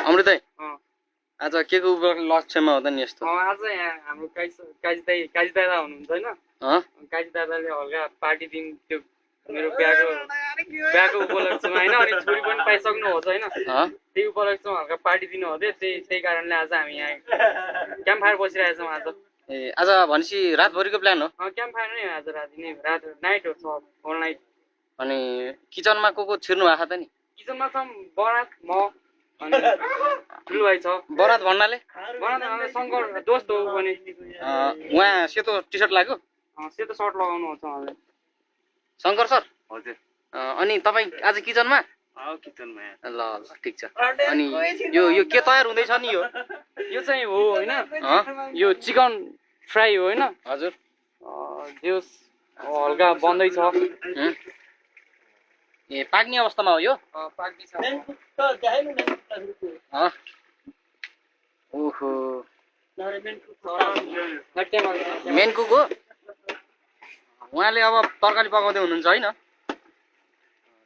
अमृत आज के को लक्ष्यमा हो त नि यस्तो आज यहाँ हाम्रो काजी दादा हुनुहुन्छ हैन काजी दादाले हल्का पार्टी दिन त्यो मेरो बिहाको उपलक्ष्यमा हैन अनि छोरी पनि पाइसक्नु हुन्छ हैन त्यही उपलक्ष्यमा हल्का पार्टी दिनु हो त्यही कारणले आज हामी यहाँ क्याम्प फायर बसिरहेका छौँ आज ए आज भनेसी रातभरिको प्लान हो क्याम्प फायर नै आज रात नाइट हो होल नाइट अनि किचनमा को छिर्नु भएको त नि किचनमा छ बरात म अनि ठुलो भाइ छ बरात भन्नाले शङ्कर दोस्त हो पनि उहाँ सेतो टी-शर्ट लाग्यो सेतो सर्ट लगाउनु हुन्छ उहाँले शङ्कर सर हजुर अनि तपाईँ आज किचनमा किचनमा ल ठिक छ अनि यो के तयार हुँदैछ नि यो चाहिँ हो हैन यो चिकन फ्राई हो हैन हजुर यो हल्का बन्दैछ ए पाक्ने अवस्थामा हो यो पाक्ने छ ओहो मेन कुक हो उहाँले अब तरकारी पकाउँदै हुनुहुन्छ हैन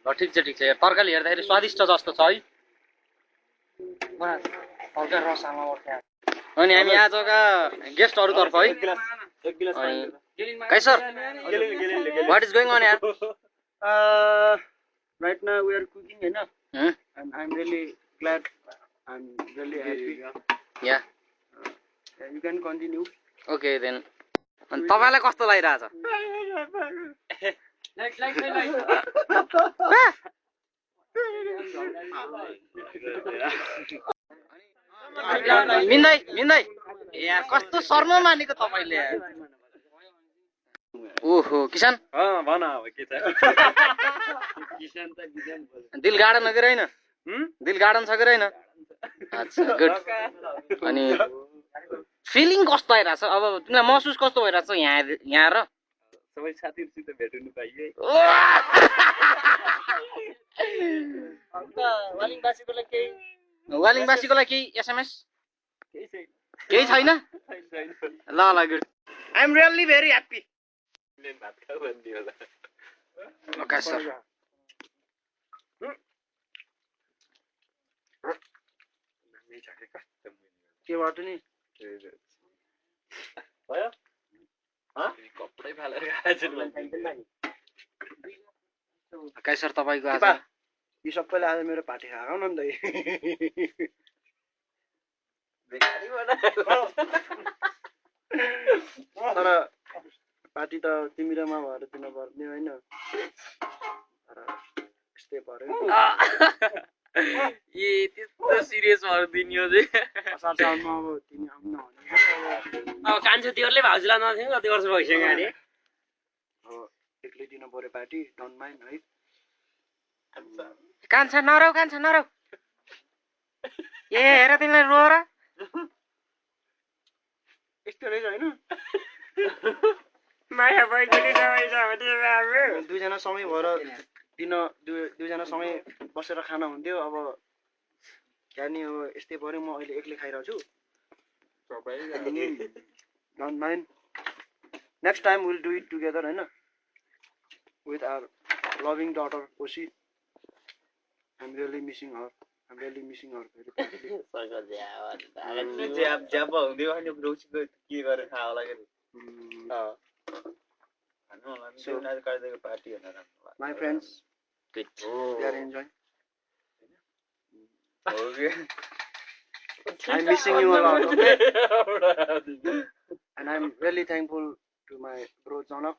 ल ठिक छ तरकारी हेर्दाखेरि स्वादिष्ट जस्तो छ है हल्का रस हाल्नु पर्छ अनि हामी आजका गेस्टहरु तर्फ है sir what is going on यार right now we are cooking and I'm really glad, I'm really happy. Yeah. You can continue. Okay then. अनि तपाईलाई कस्तो लागिरहेछ मिन्दै यार कस्तो शर्म मानेको तपाईले ओहो किसान भन अब के छ किसान त किसान दिल गार्डन हो कि हैन दिल गार्डन छ कि हैन अच्छा गुड अनि फिलिङ कस्तो आइराछ अब तिमीलाई महसुस कस्तो भइराछ यहाँ र सबै साथीहरुसित भेट्नु पाइए अन्त वालिङबासीको लागि केही एसएमएस केही छैन ल good I am really very happy Okay, sir. के बाटो नि भयो कपडै फालेर Okay, sir, तपाईको आज यो सबैले आज मेरो पार्टी खाऊ न त तर पार्टी त तिमी र म भएर दिन पर्ने हैन तर यस्तै पर्यो ए त्यस्तो सिरियस भएर दिनियो चाहिँ असार सालमा अब तिमी आउन भने अब कान्छो तिहरुले भाउजूलाई नथिङ कति वर्ष भइसक्यो अरे अब एक्लै दिन पर्यो पार्टी डोन्ट माइन्ड है कान्छा नरौ ए हेर तिमीलाई रोएर यस्तो रहेछ हैन माया भइसक्यो बाबु दुईजना सँगै भएर दुईजना सँगै बसेर खाना हुन्थ्यो अब जानी अब यस्तै पर्यो म अहिले एक्लै खाइरहेको छु don't mind next time will do it together हैन विथ आवर लभिङ डटर ओसी I am really missing her very So, my friends, they are enjoying. Okay. I'm missing you a lot, okay? And I'm really thankful to my bro Janak,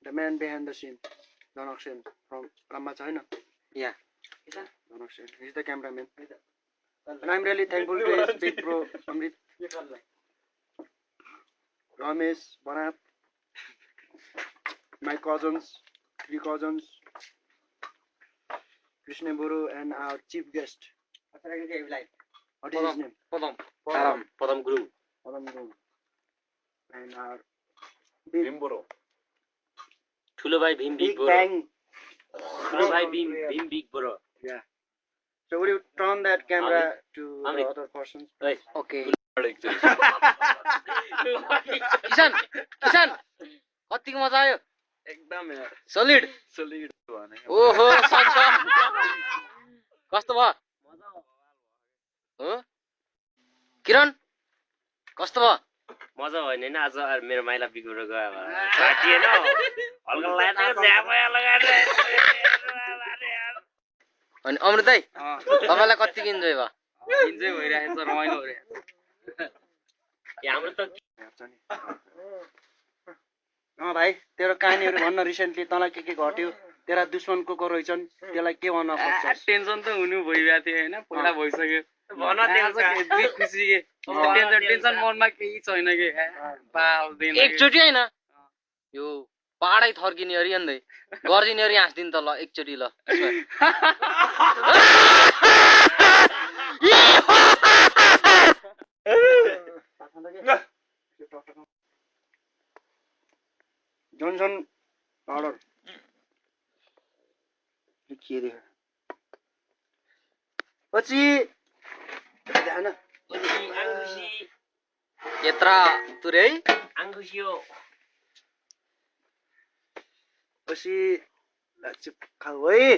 the man behind the scene, Janak Sen from Rama, China. Yeah. Janak Sen, he's the cameraman. And I'm really thankful to his big bro Amrit, Ramesh, Barat, my cousins, 3 cousins, Krishna Buru, and our chief guest. What is his name? Padam Guru. And our Bhim Boro. Thulo bhai Bhim Big Boro. Bang. Thulo bhai Bhim Big Boro. Yeah. So would you turn that camera to the other persons? Right. Okay. किसान कतिको मजा आयो एकदम यार solid solid भने ओहो सक्छ कस्तो भयो हो किरण कस्तो भयो मजा भयो नि आज मेरो माइला बिग्रेर गयो छाटिएन हल्का लाग्यो झ्यापया लगाएर अनि अमृत दाइ तपाईलाई कति इन्जोय भयो इन्जोय भइरहेको छ रमाइलो भइरहेको हाम्रो त भाइ तेरो कहानीहरू भन्न रिसेन्टली तँलाई के घट्यो तेरा दुश्मन को रहेछन् त्यसलाई के भन्न खोज्छस् टेन्सन त हुनु भइरहेको थियो हैन पहिला भइसक्यो भन खुसी के टेन्सन मनमा केही छैन के एकचोटि हैन यो पाहाडै थर्किने अरे अन्दै गर्दिने अरे हाँस्दिन त ल एकचोटि ल जोनसन अर्डर के रे पछि ध्यान यत्रा तुरे आङ्गुसियो पछि चुप खाऊ है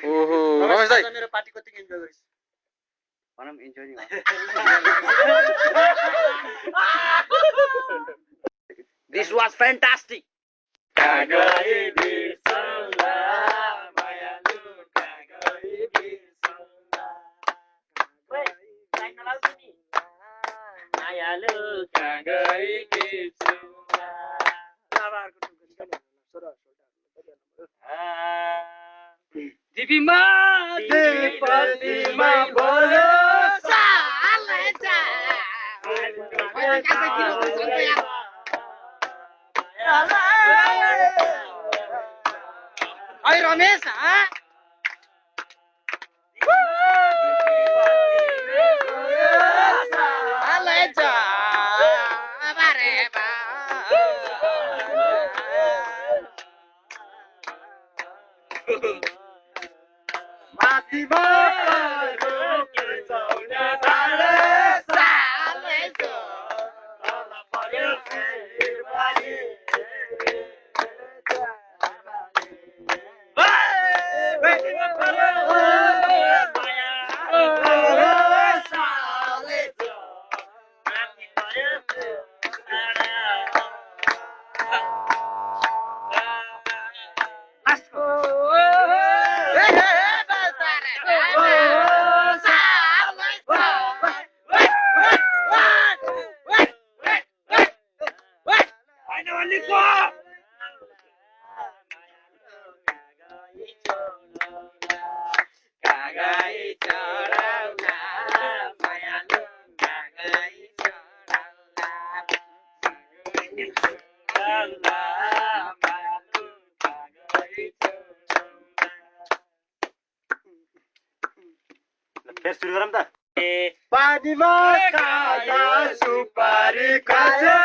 ओहो रमेश दाइ मेरो पार्टी कति इन्जोय गरिस् भनम इन्जोय नि This was fantastic. दिपीमा दिपीमा बोलो Ay, Ramesh, ah? फेरि सुरु गरौँ त पानीमा खाजा सुपारी खाजा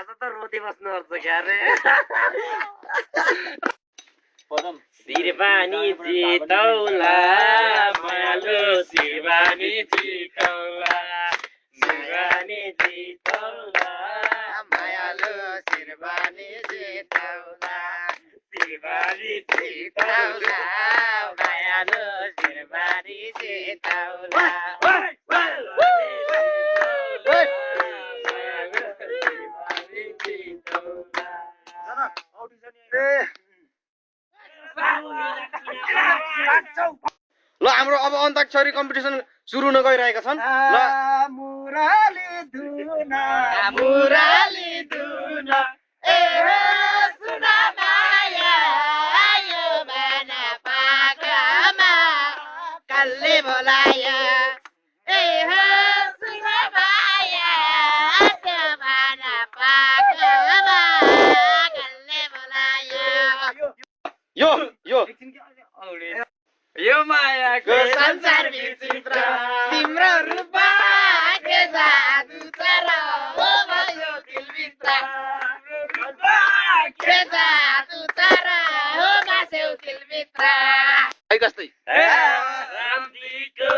आज त रोटी बस्नुपर्छ क्यारे शिरबानी जितौला मायालु शिरबानी जितौला शिरबानी जितौला मायालु शिरबानी जितौला शिरबानी जितौला मायालु शिरबानी जितौला ल हाम्रो अब अन्ताक्षरी कम्पिटिसन सुरु हुन गइरहेका छन् ल मुराली धुना ए सुना माया यो यो मायाको संसार विचित्र तिम्रो रूपमा के जादु छ र हो भयो दिलभित्र के जादु छ र हो बस्यौ दिलभित्र है कस्तै रामजीको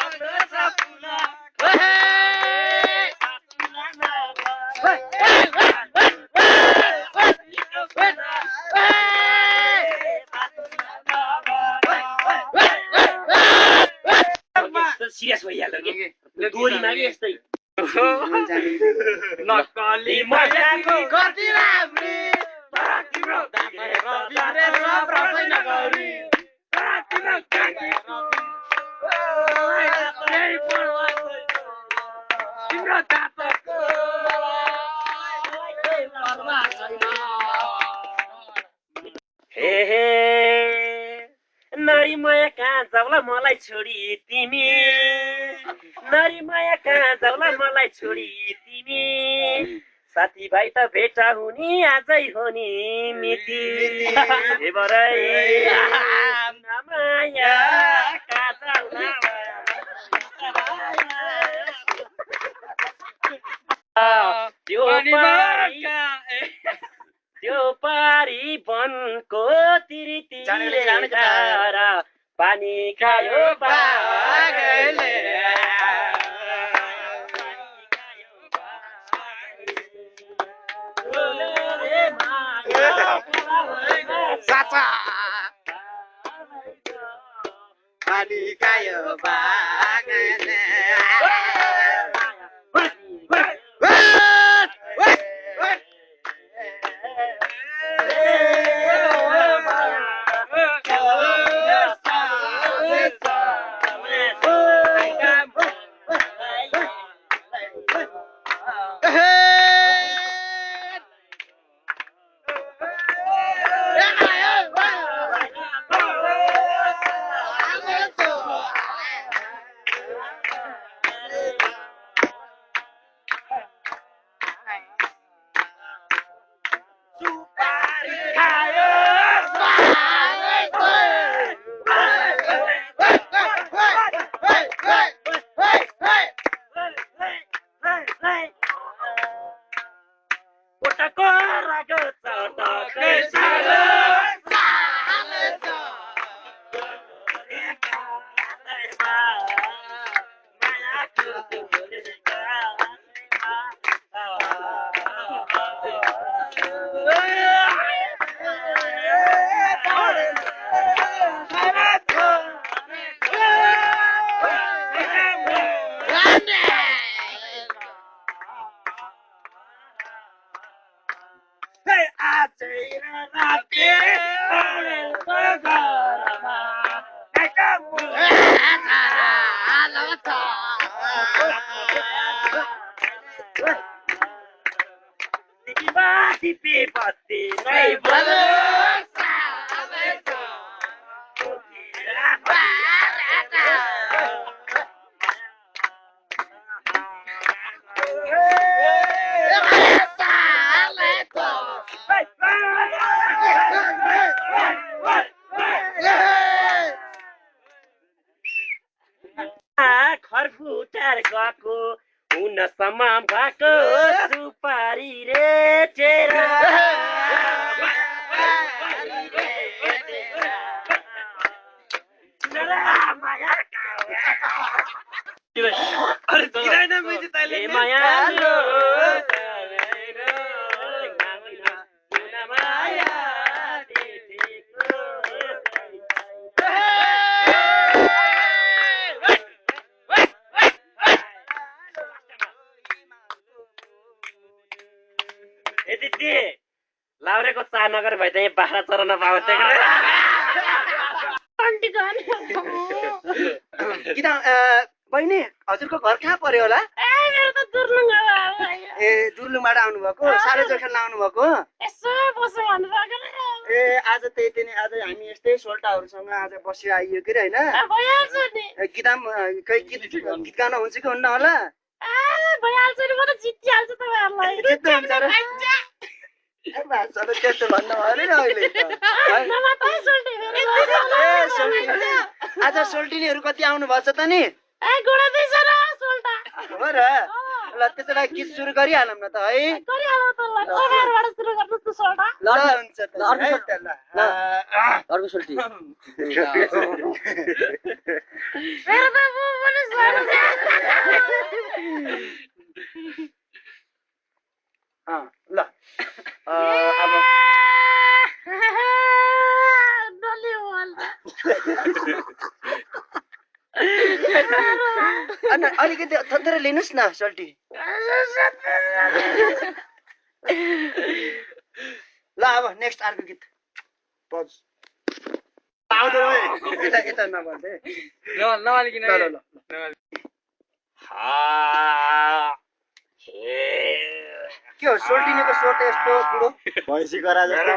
अग्लो सपना सिरियस भइहाल्यो कि गोलीमा कि यस्तै नक्कली मायाको कति राम्री तिम्रो नगरी तिम्रो तातको हे नरी माया कहाँ जाउला मलाई छोडी तिमी नरी माया कहाँ जाउला मलाई छोडी तिमी साथीभाइ त भेटा हुने आजै हो नि मिति हे बरै माया कहाँ जाउला त्यो पारी वनको तिरी धारा पानी खायो बाघले साचा पानी खायो बाघले खरफुटार गएको हुनसम्म भएको सुपारी रे चेरा लाउरेको चाह नगर भए चाहिँ बाख्रा चराउन पाउँथ्यो बहिनी हजुरको घर कहाँ पर्यो होला ए दुर्लुङबाट आउनुभएको साह्रै खेल्न आउनुभएको ए आज त्यही नै आज हामी यस्तै सोल्टाहरूसँग आज बसी आइयो कि होइन गीत गाउन हुन्छ कि हुन्न होला जित्नुहुन्छ र त्यस्तो भन्नु भयो नि अहिले आज सोल्टिनीहरू कति आउनु भएको छ त नि हो र ल त्यसो भए गीत सुरु गरिहालौँ न त है ल हुन्छ त है त ल अर्को सोल्टी ल अब अलिकति थोरै लिनुहोस् न सोल्टी ल अब नेक्स्ट अर्को गीत पज यता नभन्दै नवालिकन के हो सोल्टिनीको स्वर त यस्तो बुढो भैँसी करा जस्तो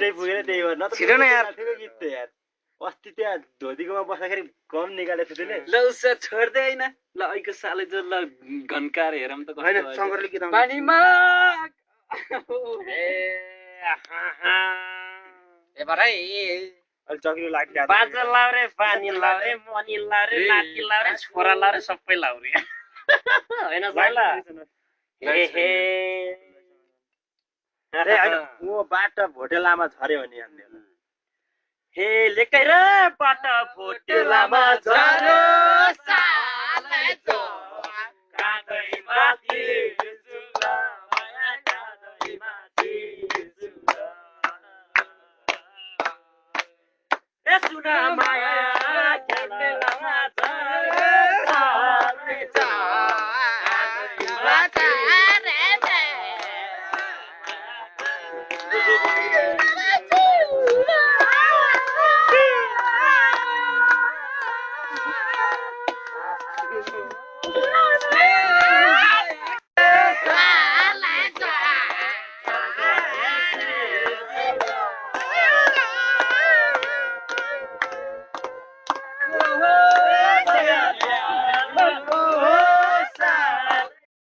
छिटो न यार गीत त यार अस्ति त्यहाँ धोतीकोमा बस्दाखेरि गम निकालेको थियो ल उसो छोड्दै होइन ल अहिलेको साले जो ल घन्काएर हेरौँ त होइन शङ्करले गीत आउँछ पानीमा चक्री लाग्छ बाजा लाउरे पानी लाउरे मनी लाउरे नाति लाउरे छोरा लाउरे सबै लाउरे होइन साला ऊ बाटो भोटे लामा झऱ्यो भने हे लेकै र बाटो भोटे लामा झऱ्यो सुना माया